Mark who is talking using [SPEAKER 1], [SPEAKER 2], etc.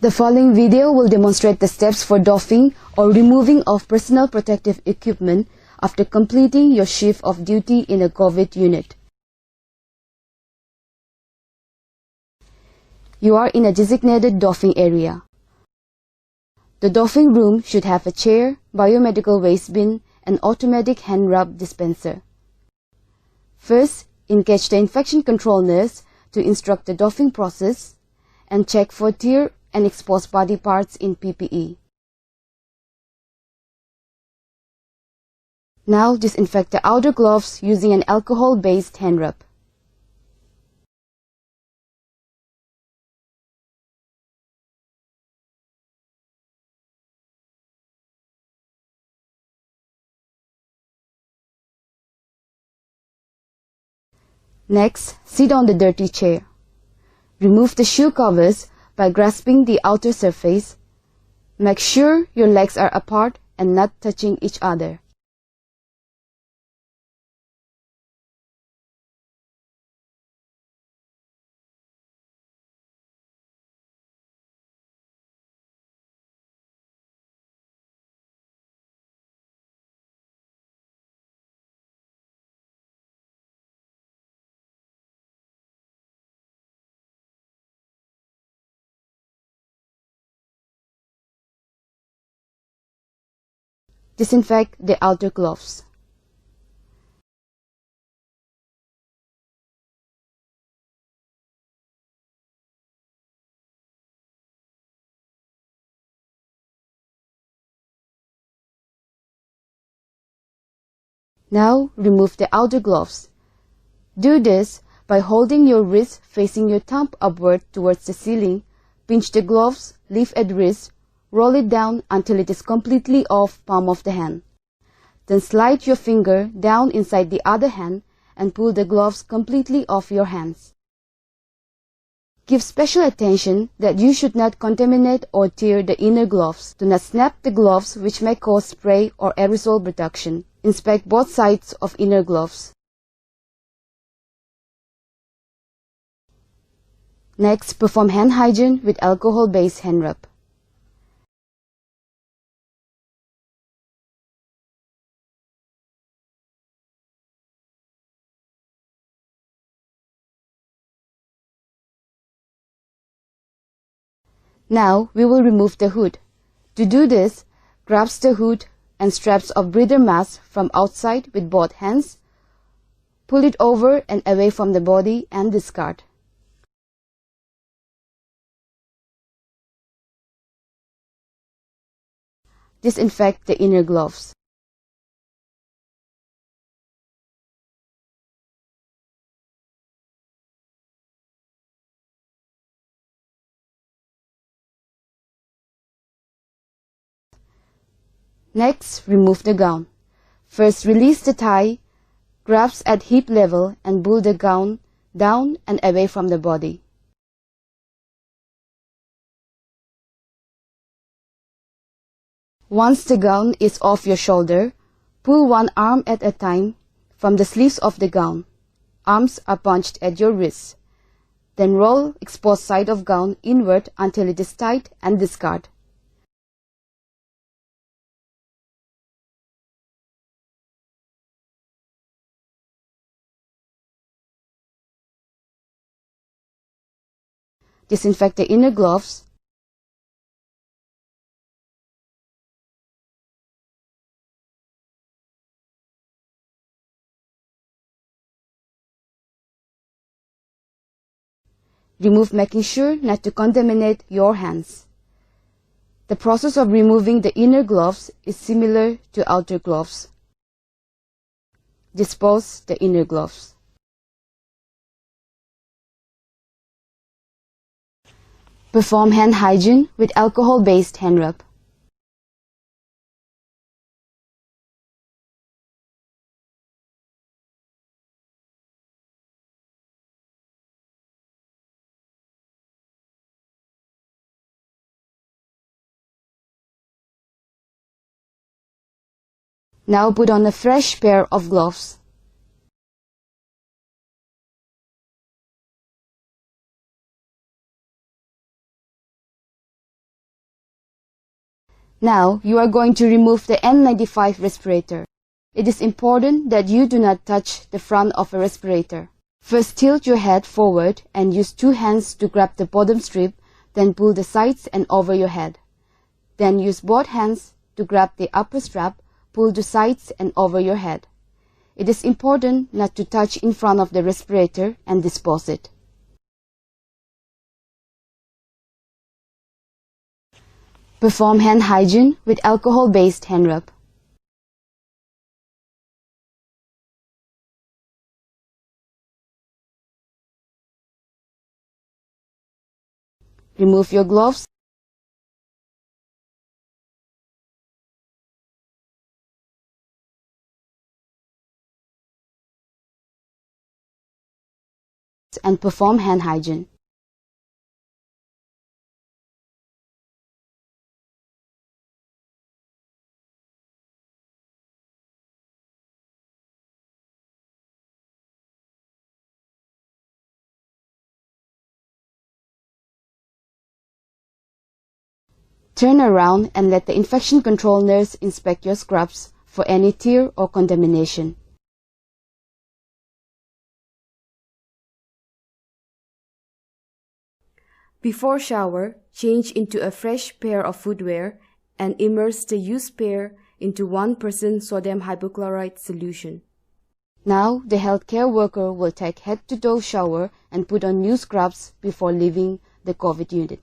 [SPEAKER 1] The following video will demonstrate the steps for doffing or removing of personal protective equipment after completing your shift of duty in a COVID unit. You are in a designated doffing area. The doffing room should have a chair, biomedical waste bin, and automatic hand rub dispenser. First, engage the infection control nurse to instruct the doffing process and check for tear and exposed body parts in PPE. Now disinfect the outer gloves using an alcohol-based hand rub. Next, sit on the dirty chair. Remove the shoe covers by grasping the outer surface. Make sure your legs are apart and not touching each other. Disinfect the outer gloves. Now remove the outer gloves. Do this by holding your wrist facing your thumb upward towards the ceiling. Pinch the gloves, lift at wrist, roll it down until it is completely off palm of the hand. Then slide your finger down inside the other hand and pull the gloves completely off your hands. Give special attention that you should not contaminate or tear the inner gloves. Do not snap the gloves, which may cause spray or aerosol production. Inspect both sides of inner gloves. Next, perform hand hygiene with alcohol-based hand rub. Now we will remove the hood. To do this, grasp the hood and straps of breather mask from outside with both hands. Pull it over and away from the body and discard. Disinfect the inner gloves. Next, remove the gown. First, release the tie, grasp at hip level and pull the gown down and away from the body. Once the gown is off your shoulder, pull one arm at a time from the sleeves of the gown. Arms are bunched at your wrists. Then roll exposed side of gown inward until it is tight and discard. Disinfect the inner gloves. Remove, making sure not to contaminate your hands. The process of removing the inner gloves is similar to outer gloves. Dispose the inner gloves. Perform hand hygiene with alcohol-based hand rub. Now put on a fresh pair of gloves. Now, you are going to remove the N95 respirator. It is important that you do not touch the front of a respirator. First, tilt your head forward and use 2 hands to grab the bottom strip, then pull the sides and over your head. Then use both hands to grab the upper strap, pull the sides and over your head. It is important not to touch in front of the respirator and dispose it. Perform hand hygiene with alcohol-based hand rub. Remove your gloves and perform hand hygiene. Turn around and let the infection control nurse inspect your scrubs for any tear or contamination. Before shower, change into a fresh pair of footwear and immerse the used pair into 1% sodium hypochlorite solution. Now, the healthcare worker will take head-to-toe shower and put on new scrubs before leaving the COVID unit.